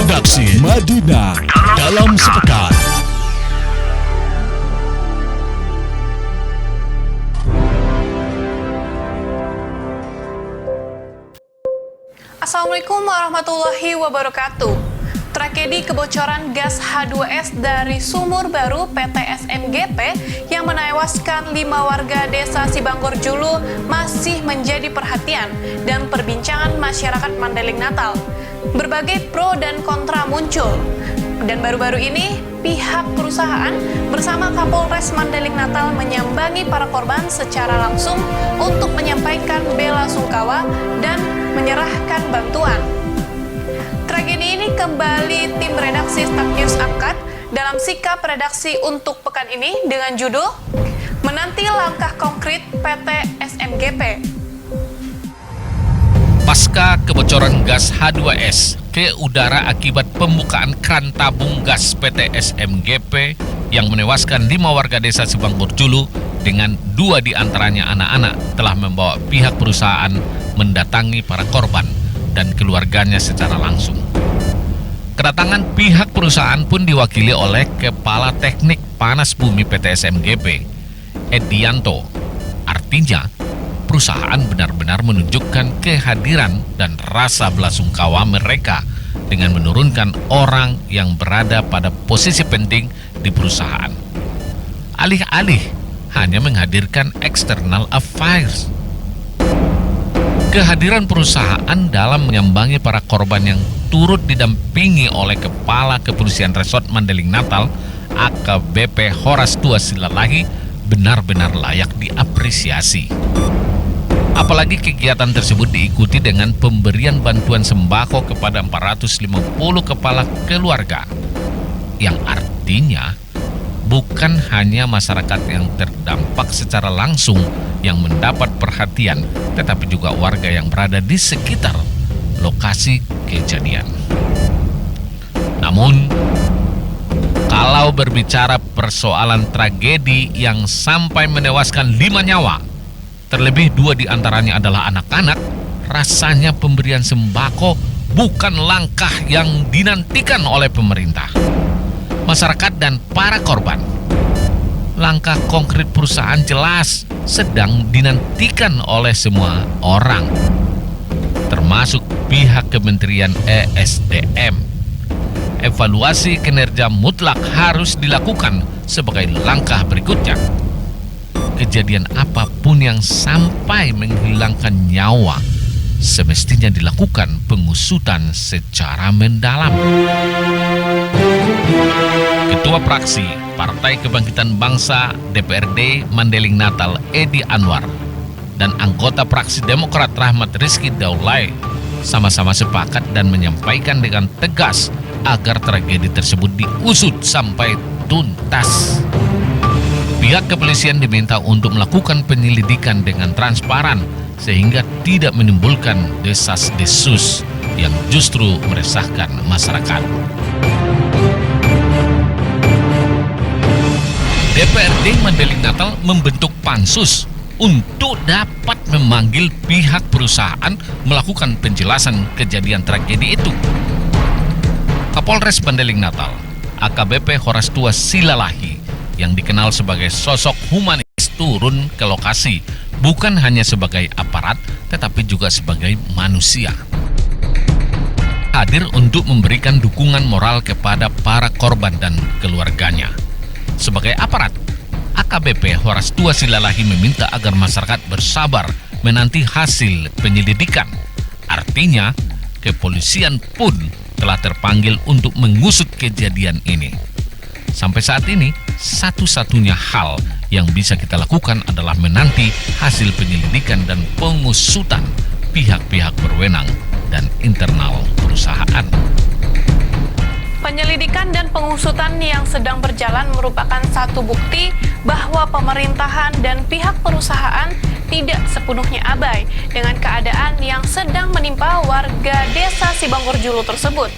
Redaksi Madinah dalam sepekan. Assalamualaikum warahmatullahi wabarakatuh. Tragedi kebocoran gas H2S dari sumur baru PT SMGP yang menewaskan 5 warga desa Sibanggor Julu masih menjadi perhatian dan perbincangan masyarakat Mandailing Natal. Berbagai pro dan kontra muncul. Dan baru-baru ini, pihak perusahaan bersama Kapolres Mandailing Natal menyambangi para korban secara langsung untuk menyampaikan bela sungkawa dan menyerahkan bantuan. Tragedi ini kembali tim redaksi Start News angkat dalam sikap redaksi untuk pekan ini dengan judul Menanti Langkah Konkret PT SMGP. Pasca kebocoran gas H2S ke udara akibat pembukaan kran tabung gas PT SMGP yang menewaskan 5 warga desa Sibanggor Julu dengan 2 diantaranya anak-anak telah membawa pihak perusahaan mendatangi para korban dan keluarganya secara langsung. Kedatangan pihak perusahaan pun diwakili oleh Kepala Teknik Panas Bumi PT SMGP, Edianto. Artinya, perusahaan benar-benar menunjukkan kehadiran dan rasa belasungkawa mereka dengan menurunkan orang yang berada pada posisi penting di perusahaan. Alih-alih hanya menghadirkan external affairs. Kehadiran perusahaan dalam menyambangi para korban yang turut didampingi oleh Kepala Kepolisian Resort Mandailing Natal, AKBP Horas Tua Silalahi, benar-benar layak diapresiasi. Apalagi kegiatan tersebut diikuti dengan pemberian bantuan sembako kepada 450 kepala keluarga, yang artinya bukan hanya masyarakat yang terdampak secara langsung yang mendapat perhatian, tetapi juga warga yang berada di sekitar lokasi kejadian. Namun, kalau berbicara persoalan tragedi yang sampai menewaskan 5 nyawa, terlebih 2 diantaranya adalah anak-anak, rasanya pemberian sembako bukan langkah yang dinantikan oleh pemerintah, masyarakat, dan para korban. Langkah konkret perusahaan jelas sedang dinantikan oleh semua orang, termasuk pihak Kementerian ESDM. Evaluasi kinerja mutlak harus dilakukan sebagai langkah berikutnya. Kejadian apapun yang sampai menghilangkan nyawa semestinya dilakukan pengusutan secara mendalam. Ketua Praksi Partai Kebangkitan Bangsa DPRD Mandailing Natal Edi Anwar dan anggota Praksi Demokrat Rahmat Rizky Daulay sama-sama sepakat dan menyampaikan dengan tegas agar tragedi tersebut diusut sampai tuntas. Pihak kepolisian diminta untuk melakukan penyelidikan dengan transparan sehingga tidak menimbulkan desas-desus yang justru meresahkan masyarakat. DPRD Mandailing Natal membentuk pansus untuk dapat memanggil pihak perusahaan melakukan penjelasan kejadian tragedi itu. Kapolres Mandailing Natal, AKBP Horas Tua Silalahi, yang dikenal sebagai sosok humanis, turun ke lokasi bukan hanya sebagai aparat tetapi juga sebagai manusia. Hadir untuk memberikan dukungan moral kepada para korban dan keluarganya. Sebagai aparat, AKBP Horas Tua Silalahi meminta agar masyarakat bersabar menanti hasil penyelidikan. Artinya, kepolisian pun telah terpanggil untuk mengusut kejadian ini. Sampai saat ini, satu-satunya hal yang bisa kita lakukan adalah menanti hasil penyelidikan dan pengusutan pihak-pihak berwenang dan internal perusahaan. Penyelidikan dan pengusutan yang sedang berjalan merupakan satu bukti bahwa pemerintahan dan pihak perusahaan tidak sepenuhnya abai dengan keadaan yang sedang menimpa warga desa Sibanggor Julu tersebut.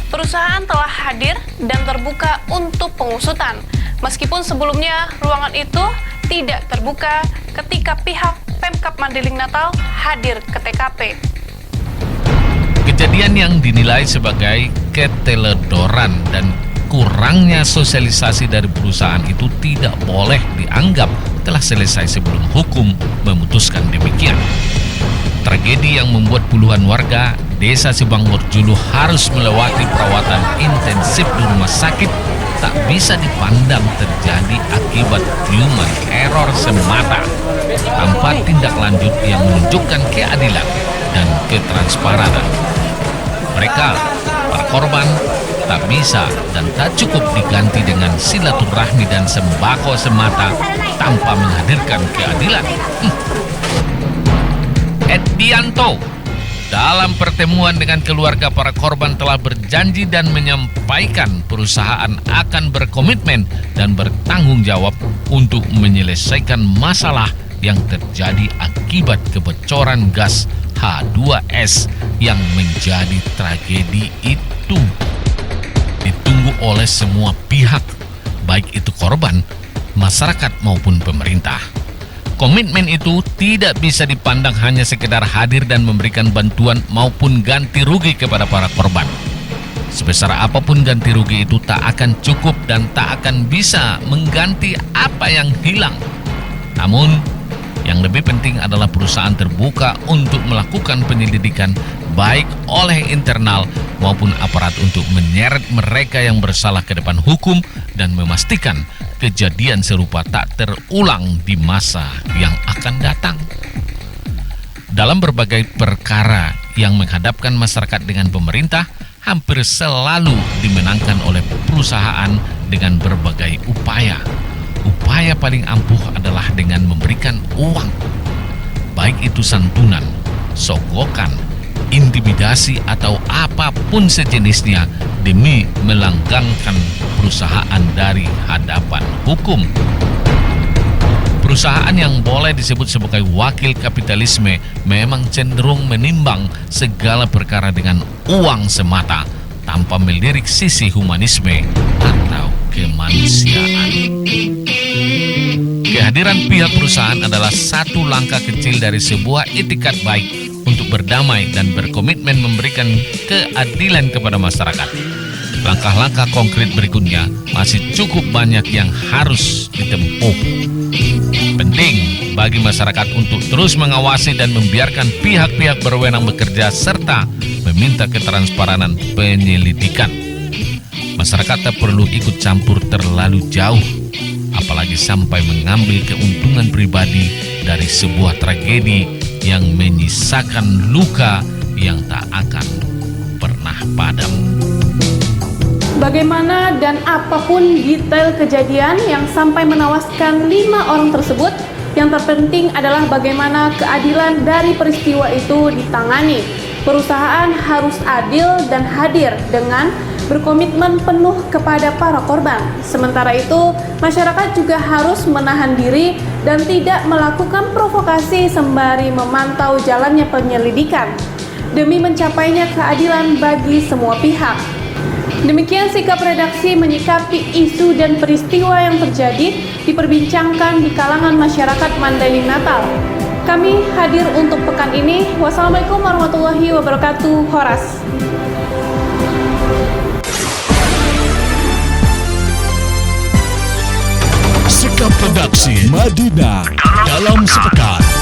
Perusahaan telah hadir dan terbuka untuk pengusutan, meskipun sebelumnya ruangan itu tidak terbuka ketika pihak Pemkab Mandailing Natal hadir ke TKP. Kejadian yang dinilai sebagai keteledoran dan kurangnya sosialisasi dari perusahaan itu tidak boleh dianggap telah selesai sebelum hukum memutuskan demikian. Tragedi yang membuat puluhan warga Desa Sibanggor Julu harus melewati perawatan intensif di rumah sakit tak bisa dipandang terjadi akibat human error semata, tanpa tindak lanjut yang menunjukkan keadilan dan ketransparanan. Mereka, para korban, tak bisa dan tak cukup diganti dengan silaturahmi dan sembako semata tanpa menghadirkan keadilan. Eddianto dalam pertemuan dengan keluarga para korban telah berjanji dan menyampaikan perusahaan akan berkomitmen dan bertanggung jawab untuk menyelesaikan masalah yang terjadi akibat kebocoran gas H2S yang menjadi tragedi itu. Ditunggu oleh semua pihak, baik itu korban, masyarakat maupun pemerintah. Komitmen itu tidak bisa dipandang hanya sekedar hadir dan memberikan bantuan maupun ganti rugi kepada para korban. Sebesar apapun ganti rugi itu tak akan cukup dan tak akan bisa mengganti apa yang hilang. Namun, yang lebih penting adalah perusahaan terbuka untuk melakukan penyelidikan baik oleh internal maupun aparat untuk menyeret mereka yang bersalah ke depan hukum dan memastikan kejadian serupa tak terulang di masa yang akan datang. Dalam berbagai perkara yang menghadapkan masyarakat dengan pemerintah, hampir selalu dimenangkan oleh perusahaan dengan berbagai upaya. Upaya paling ampuh adalah dengan memberikan uang, baik itu santunan, sogokan, intimidasi atau apapun sejenisnya demi melanggengkan perusahaan dari hadapan hukum. Perusahaan yang boleh disebut sebagai wakil kapitalisme memang cenderung menimbang segala perkara dengan uang semata tanpa melirik sisi humanisme atau kemanusiaan. Kehadiran pihak perusahaan adalah satu langkah kecil dari sebuah itikat baik untuk berdamai dan berkomitmen memberikan keadilan kepada masyarakat. Langkah-langkah konkret berikutnya masih cukup banyak yang harus ditempuh. Penting bagi masyarakat untuk terus mengawasi dan membiarkan pihak-pihak berwenang bekerja serta meminta ketransparanan penyelidikan. Masyarakat tak perlu ikut campur terlalu jauh, apalagi sampai mengambil keuntungan pribadi dari sebuah tragedi yang menyisakan luka yang tak akan pernah padam. Bagaimana dan apapun detail kejadian yang sampai menewaskan 5 orang tersebut, yang terpenting adalah bagaimana keadilan dari peristiwa itu ditangani. Perusahaan harus adil dan hadir dengan berkomitmen penuh kepada para korban. Sementara itu, masyarakat juga harus menahan diri dan tidak melakukan provokasi sembari memantau jalannya penyelidikan demi mencapainya keadilan bagi semua pihak. Demikian sikap redaksi menyikapi isu dan peristiwa yang terjadi diperbincangkan di kalangan masyarakat Mandailing Natal. Kami hadir untuk pekan ini. Wassalamualaikum warahmatullahi wabarakatuh. Horas. Sikap redaksi Madinah dalam sepekan.